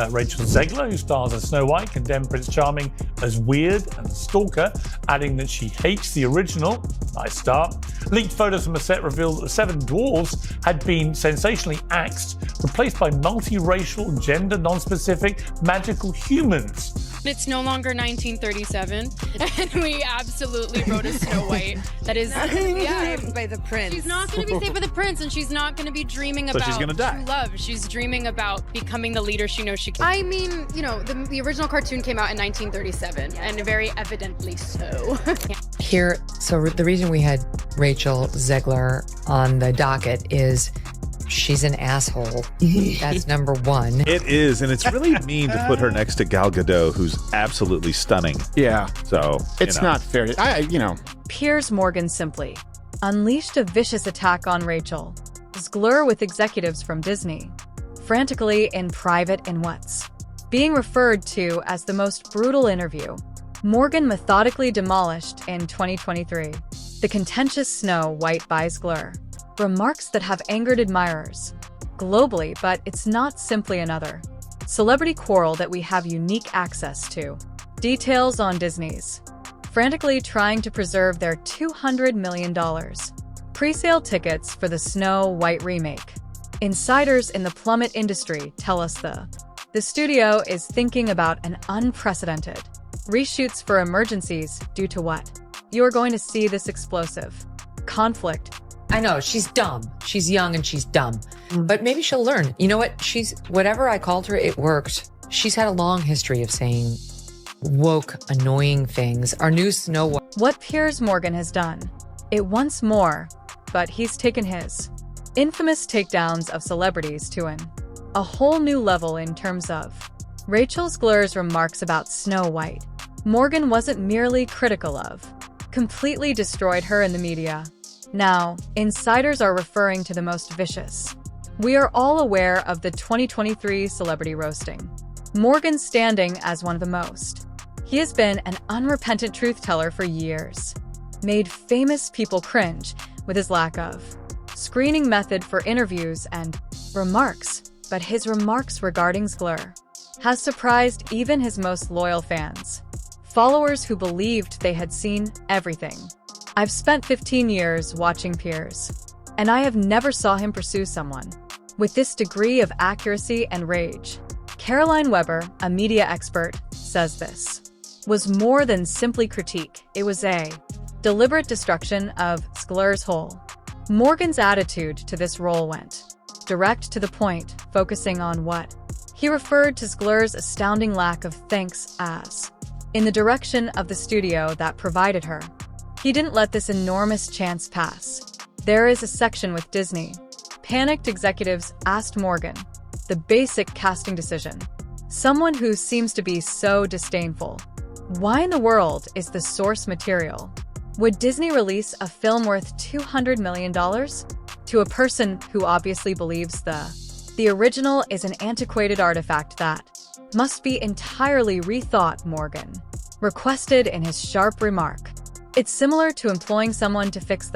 Rachel Zegler, who stars as Snow White, condemned Prince Charming as weird and a stalker, adding that she hates the original. Nice start. Leaked photos from the set revealed that the 7 dwarves had been sensationally axed, replaced by multiracial, gender non-specific, magical humans. It's no longer 1937, and we absolutely wrote a Snow White that is saved by the prince. She's not going to be saved by the prince, and she's not going to be dreaming about she's gonna die. true love. She's dreaming about becoming the leader she knows she can. I mean, you know, the original cartoon came out in 1937, and very evidently so. Here, so the reason we had Rachel Zegler on the docket is she's an asshole. That's number one. It is, and it's really mean to put her next to Gal Gadot, who's absolutely stunning. Yeah. So it's not fair. Piers Morgan simply unleashed a vicious attack on Rachel Zegler with executives from Disney, frantically in private in what's being referred to as the most brutal interview Morgan methodically demolished in 2023. The contentious Snow White by Zegler. Remarks that have angered admirers globally, but it's not simply another celebrity quarrel that we have unique access to. Details on Disney's frantically trying to preserve their $200 million pre-sale tickets for the Snow White remake. Insiders in the plummet industry tell us the studio is thinking about an unprecedented reshoots for emergencies due to what? You're going to see this explosive conflict. I know, she's dumb. She's young and she's dumb. But maybe she'll learn. You know what? Whatever I called her, it worked. She's had a long history of saying woke, annoying things. Our new Snow White. What Piers Morgan has done, it once more, but he's taken his infamous takedowns of celebrities to a whole new level in terms of Rachel Zegler's remarks about Snow White. Morgan wasn't merely critical of, completely destroyed her in the media. Now, insiders are referring to the most vicious. We are all aware of the 2023 celebrity roasting. Morgan standing as one of the most. He has been an unrepentant truth-teller for years. Made famous people cringe with his lack of screening method for interviews and remarks, but his remarks regarding Zegler has surprised even his most loyal fans. Followers who believed they had seen everything. I've spent 15 years watching Piers, and I have never saw him pursue someone with this degree of accuracy and rage. Caroline Weber, a media expert, says this was more than simply critique. It was a deliberate destruction of Zegler's whole. Morgan's attitude to this role went direct to the point, focusing on what he referred to Zegler's astounding lack of thanks as in the direction of the studio that provided her. He didn't let this enormous chance pass. There is a section with Disney. Panicked executives asked Morgan the basic casting decision. Someone who seems to be so disdainful. Why in the world is the source material? Would Disney release a film worth $200 million to a person who obviously believes the original is an antiquated artifact that must be entirely rethought, Morgan requested in his sharp remark. It's similar to employing someone to fix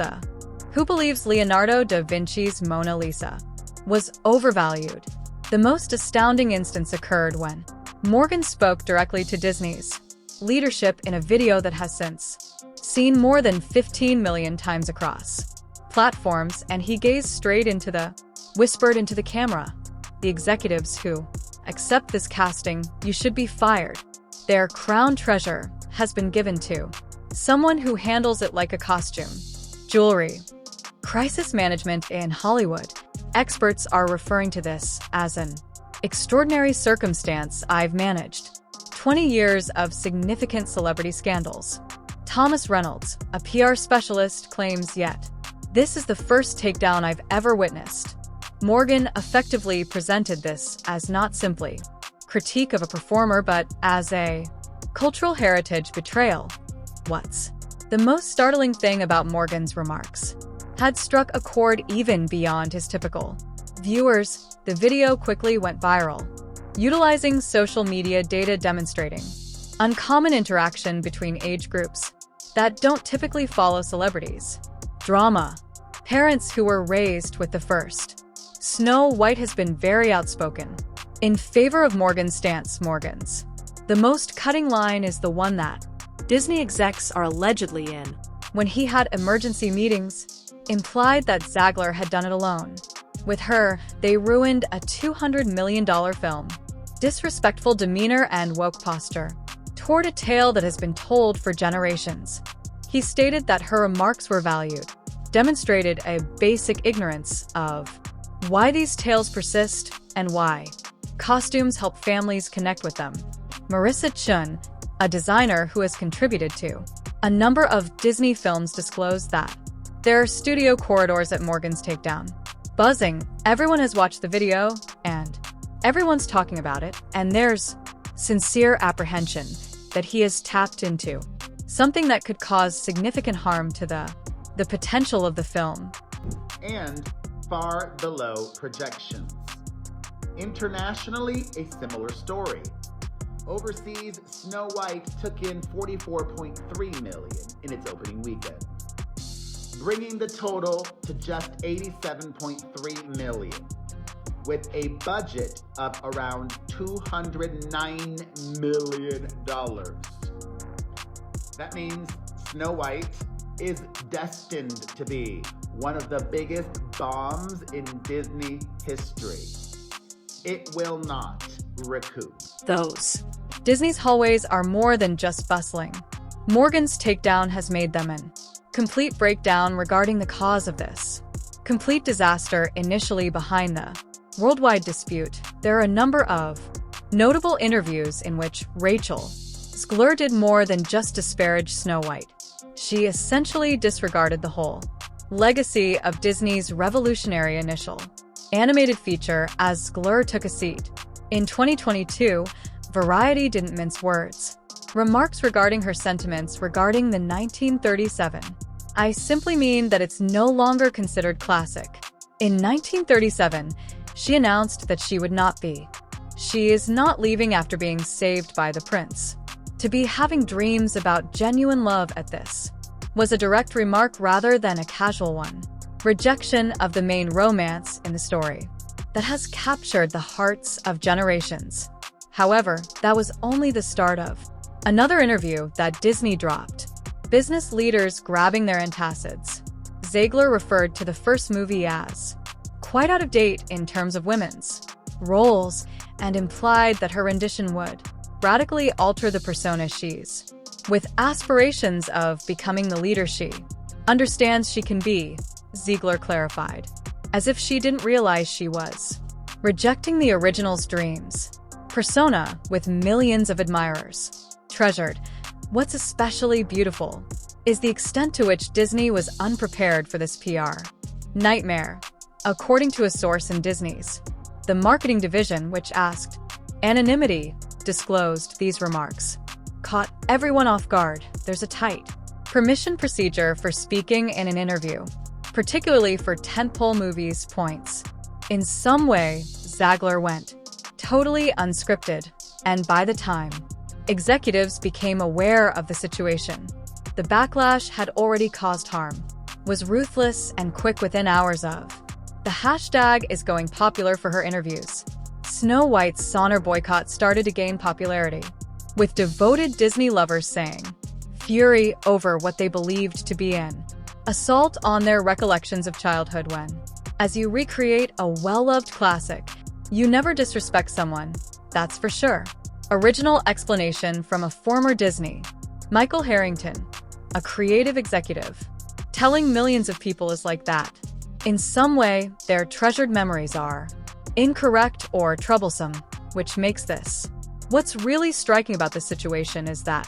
who believes Leonardo da Vinci's Mona Lisa was overvalued. The most astounding instance occurred when Morgan spoke directly to Disney's leadership in a video that has since seen more than 15 million times across platforms, and he gazed straight into whispered into the camera. The executives who accept this casting, you should be fired. Their crown treasure has been given to someone who handles it like a costume. Jewelry. Crisis management in Hollywood. Experts are referring to this as an extraordinary circumstance. I've managed 20 years of significant celebrity scandals. Thomas Reynolds, a PR specialist, claims yet this is the first takedown I've ever witnessed. Morgan effectively presented this as not simply critique of a performer but as a cultural heritage betrayal. What's the most startling thing about Morgan's remarks had struck a chord even beyond his typical viewers. The video quickly went viral, utilizing social media data demonstrating uncommon interaction between age groups that don't typically follow celebrities. Drama. Parents who were raised with the first Snow White has been very outspoken, in favor of Morgan's stance. Morgan's. The most cutting line is the one that Disney execs are allegedly in. when he had emergency meetings, implied that Zegler had done it alone. With her, they ruined a $200 million film. Disrespectful demeanor and woke posture toward a tale that has been told for generations. He stated that her remarks were valued, demonstrated a basic ignorance of why these tales persist and why costumes help families connect with them. Marissa Chun, a designer who has contributed to a number of Disney films, disclosed that there are studio corridors at Morgan's takedown. Buzzing, everyone has watched the video, and everyone's talking about it, and there's sincere apprehension that he has tapped into something that could cause significant harm to the potential of the film. And far below projections. Internationally, a similar story. Overseas, Snow White took in $44.3 million in its opening weekend, bringing the total to just $87.3 million, with a budget of around $209 million. That means Snow White is destined to be one of the biggest bombs in Disney history. It will not recoup. Those. Disney's hallways are more than just bustling. Morgan's takedown has made them an complete breakdown regarding the cause of this complete disaster initially behind the worldwide dispute. There are a number of notable interviews in which Rachel Zegler did more than just disparage Snow White. She essentially disregarded the whole legacy of Disney's revolutionary initial animated feature as Zegler took a seat. In 2022, Variety didn't mince words. Remarks regarding her sentiments regarding the 1937. I simply mean that it's no longer considered classic. In 1937, she announced that she would not be. She is not leaving after being saved by the prince. To be having dreams about genuine love at this was a direct remark rather than a casual one. Rejection of the main romance in the story that has captured the hearts of generations. However, that was only the start of another interview that Disney dropped. Business leaders grabbing their antacids. Zegler referred to the first movie as quite out of date in terms of women's roles and implied that her rendition would radically alter the persona she's with aspirations of becoming the leader she understands she can be, Zegler clarified, as if she didn't realize she was rejecting the original's dreams. Persona with millions of admirers. Treasured. What's especially beautiful is the extent to which Disney was unprepared for this PR nightmare. According to a source in Disney's the marketing division, which asked anonymity, disclosed these remarks. Caught everyone off guard. There's a tight permission procedure for speaking in an interview, particularly for tentpole movies. Points. In some way, Zegler went totally unscripted, and by the time executives became aware of the situation, the backlash had already caused harm, was ruthless and quick within hours of. The hashtag is going popular for her interviews. Snow White's Sonner boycott started to gain popularity, with devoted Disney lovers saying fury over what they believed to be an assault on their recollections of childhood when, as you recreate a well-loved classic, you never disrespect someone, that's for sure. Original explanation from a former Disney, Michael Harrington, a creative executive. Telling millions of people is like that. In some way, their treasured memories are incorrect or troublesome, which makes this. What's really striking about this situation is that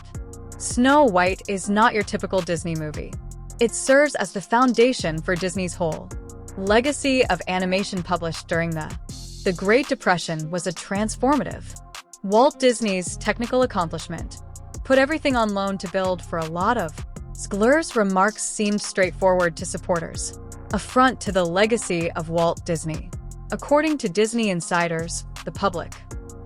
Snow White is not your typical Disney movie. It serves as the foundation for Disney's whole legacy of animation. Published during the Great Depression, was a transformative. Walt Disney's technical accomplishment put everything on loan to build for a lot of. Zegler's remarks seemed straightforward to supporters, affront to the legacy of Walt Disney. According to Disney insiders, the public,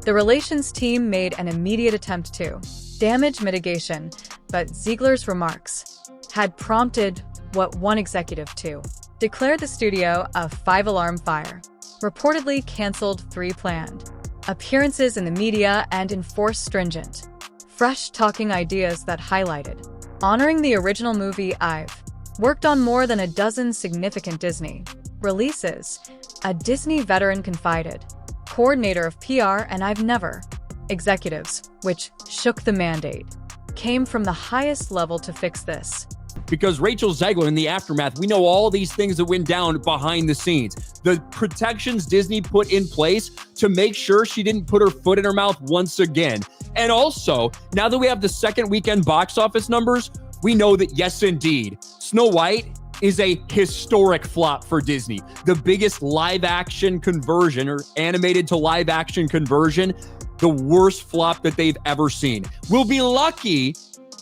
the relations team made an immediate attempt to damage mitigation, but Zegler's remarks had prompted what one executive to declare the studio a 5-alarm fire, reportedly canceled 3 planned appearances in the media, and enforced stringent, fresh talking ideas that highlighted honoring the original movie. I've worked on more than a dozen significant Disney releases, a Disney veteran confided, coordinator of PR, and I've never executives, which shook the mandate, came from the highest level to fix this. Because Rachel Zegler, in the aftermath, we know all these things that went down behind the scenes. The protections Disney put in place to make sure she didn't put her foot in her mouth once again. And also, now that we have the second weekend box office numbers, we know that, yes, indeed, Snow White is a historic flop for Disney. The biggest live action conversion, or animated to live action conversion, the worst flop that they've ever seen. We'll be lucky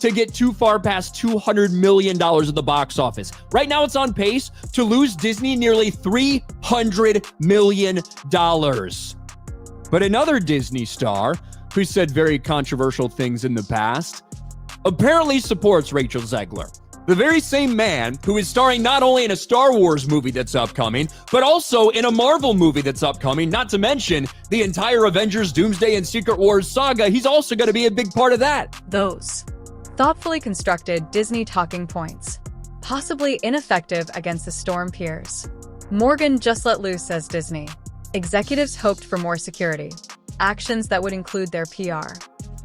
to get too far past $200 million at the box office. Right now, it's on pace to lose Disney nearly $300 million. But another Disney star who said very controversial things in the past apparently supports Rachel Zegler. The very same man who is starring not only in a Star Wars movie that's upcoming, but also in a Marvel movie that's upcoming, not to mention the entire Avengers, Doomsday, and Secret Wars saga. He's also going to be a big part of that. Those thoughtfully constructed Disney talking points, possibly ineffective against the storm. Piers Morgan just let loose, says Disney executives hoped for more security, actions that would include their PR.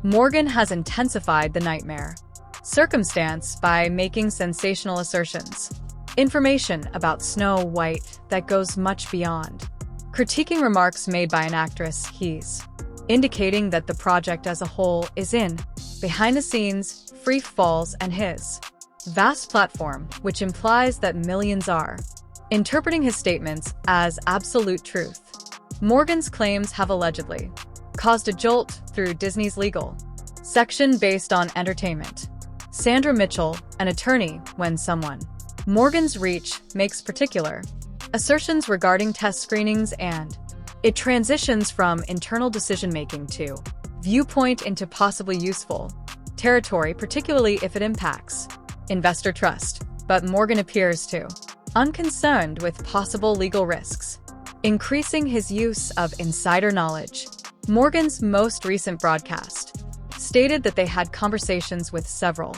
Morgan has intensified the nightmare circumstance by making sensational assertions, information about Snow White that goes much beyond critiquing remarks made by an actress. He's indicating that the project as a whole is in behind-the-scenes free falls, and his vast platform, which implies that millions are interpreting his statements as absolute truth. Morgan's claims have allegedly caused a jolt through Disney's legal section based on entertainment. Sandra Mitchell, an attorney, when someone Morgan's reach makes particular assertions regarding test screenings and it transitions from internal decision-making to viewpoint into possibly useful territory, particularly if it impacts investor trust. But Morgan appears to unconcerned with possible legal risks, increasing his use of insider knowledge. Morgan's most recent broadcast stated that they had conversations with several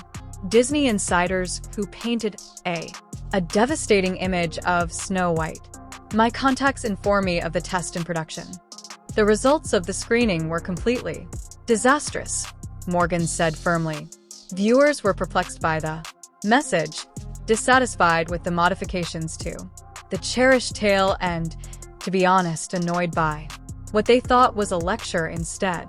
Disney insiders who painted a devastating image of Snow White. My contacts inform me of the test in production. The results of the screening were completely disastrous, Morgan said firmly. Viewers were perplexed by the message, dissatisfied with the modifications to the cherished tale, and, to be honest, annoyed by what they thought was a lecture instead.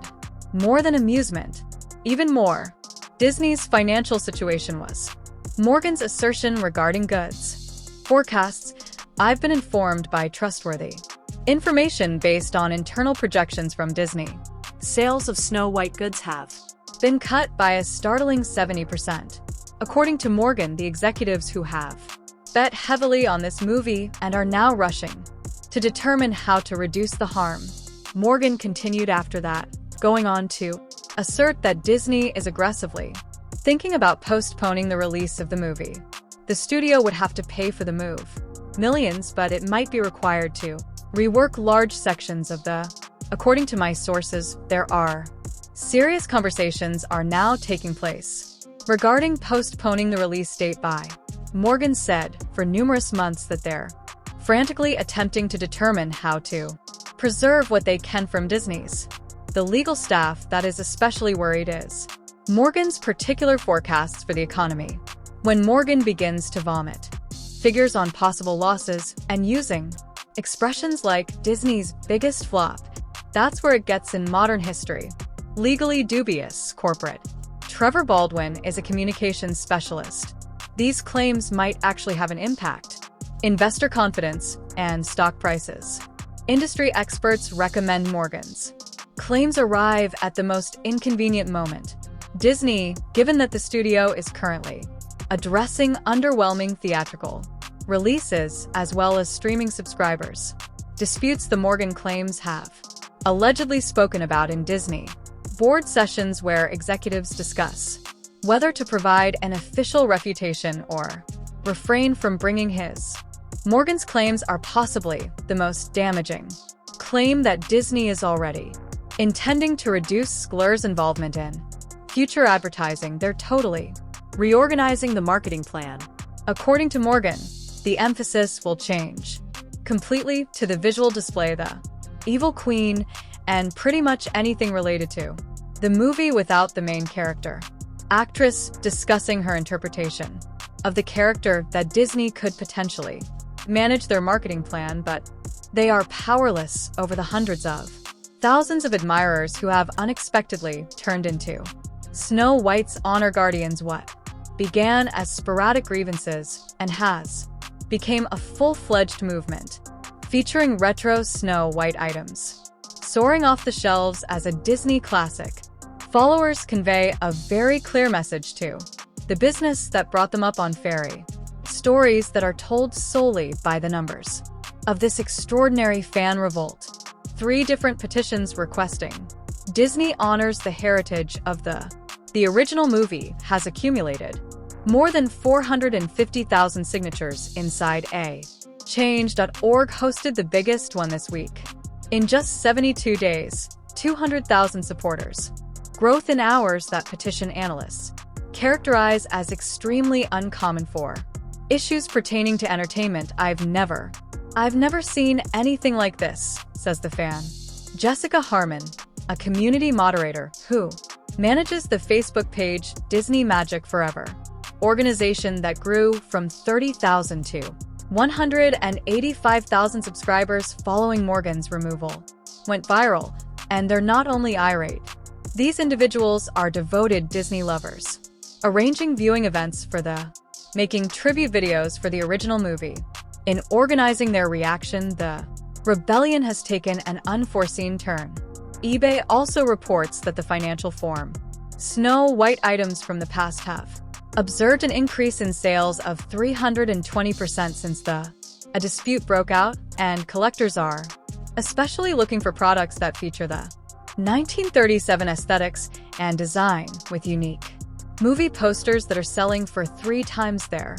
More than amusement. Even more, Disney's financial situation was. Morgan's assertion regarding goods forecasts. I've been informed by trustworthy information based on internal projections from Disney. Sales of Snow White goods have been cut by a startling 70%. According to Morgan, the executives who have bet heavily on this movie and are now rushing to determine how to reduce the harm. Morgan continued after that, going on to assert that Disney is aggressively thinking about postponing the release of the movie. The studio would have to pay for the move millions, but it might be required to rework large sections of the. According to my sources, there are serious conversations are now taking place regarding postponing the release date by. Morgan said for numerous months that they're frantically attempting to determine how to preserve what they can from Disney's. The legal staff that is especially worried is Morgan's particular forecasts for the economy. When Morgan begins to vomit figures on possible losses and using expressions like Disney's biggest flop, that's where it gets in modern history. Legally dubious corporate. Trevor Baldwin is a communications specialist. These claims might actually have an impact. Investor confidence and stock prices. Industry experts recommend Morgan's claims arrive at the most inconvenient moment. Disney, given that the studio is currently addressing underwhelming theatrical releases as well as streaming subscribers, disputes the Morgan claims have allegedly spoken about in Disney board sessions where executives discuss whether to provide an official refutation or refrain from bringing his. Morgan's claims are possibly the most damaging claim that Disney is already intending to reduce Zegler's involvement in future advertising. They're totally reorganizing the marketing plan. According to Morgan, the emphasis will change completely to the visual display, the evil queen, and pretty much anything related to the movie without the main character. Actress discussing her interpretation of the character that Disney could potentially manage their marketing plan, but they are powerless over the hundreds of thousands of admirers who have unexpectedly turned into Snow White's honor guardians. What began as sporadic grievances and has became a full-fledged movement, featuring retro Snow White items soaring off the shelves as a Disney classic. Followers convey a very clear message to the business that brought them up on fairy stories that are told solely by the numbers of this extraordinary fan revolt. 3 different petitions requesting Disney honors the heritage of the original movie has accumulated more than 450,000 signatures inside a change.org hosted the biggest one this week. In just 72 days, 200,000 supporters. Growth in hours that petition analysts characterize as extremely uncommon for issues pertaining to entertainment. I've never seen anything like this, says the fan. Jessica Harmon, a community moderator who manages the Facebook page Disney Magic Forever, organization that grew from 30,000 to 185,000 subscribers following Morgan's removal, went viral, and they're not only irate. These individuals are devoted Disney lovers, arranging viewing events for making tribute videos for the original movie. In organizing their reaction, the rebellion has taken an unforeseen turn. eBay also reports that the financial form Snow White items from the past have observed an increase in sales of 320% since a dispute broke out, and collectors are especially looking for products that feature the 1937 aesthetics and design, with unique movie posters that are selling for 3 times their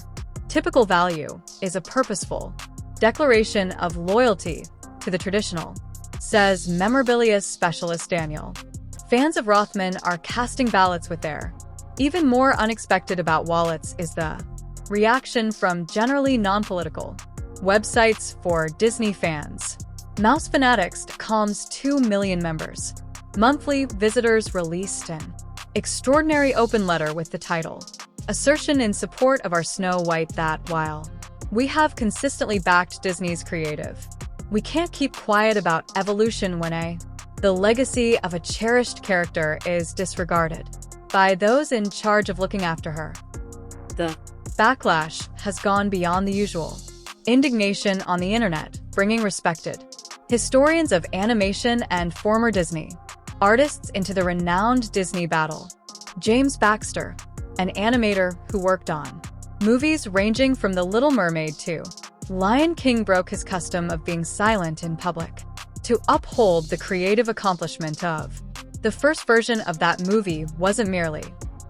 typical value. Is a purposeful declaration of loyalty to the traditional, says memorabilia specialist Daniel. Fans of Rothman are casting ballots with their even more unexpected about wallets is the reaction from generally non-political websites for Disney fans. Mouse Fanatics.com's 2 million members. Monthly visitors released an extraordinary open letter with the title, Assertion in Support of Our Snow White, that while we have consistently backed Disney's creative, we can't keep quiet about evolution when the legacy of a cherished character is disregarded by those in charge of looking after her. The backlash has gone beyond the usual indignation on the internet, bringing respected historians of animation and former Disney artists into the renowned Disney battle. James Baxter, an animator who worked on movies ranging from The Little Mermaid to Lion King, broke his custom of being silent in public to uphold the creative accomplishment of the first version of that movie. Wasn't merely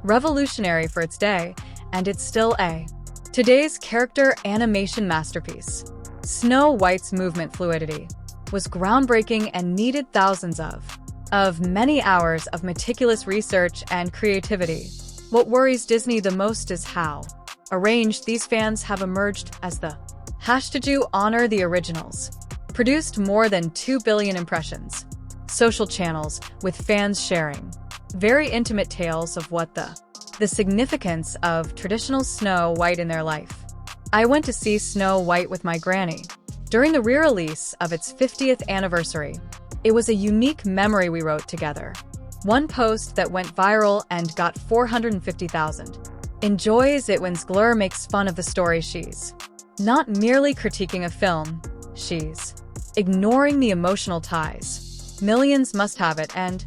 revolutionary for its day, and it's still today's character animation masterpiece. Snow White's movement fluidity was groundbreaking and needed thousands of many hours of meticulous research and creativity. What worries Disney the most is how arranged these fans have emerged as the #to honor the originals. Produced more than 2 billion impressions. Social channels with fans sharing very intimate tales of what the significance of traditional Snow White in their life. I went to see Snow White with my granny during the re-release of its 50th anniversary. It was a unique memory we wrote together. One post that went viral and got 450,000 enjoys it when Zegler makes fun of the story. She's not merely critiquing a film, she's ignoring the emotional ties millions must have it, and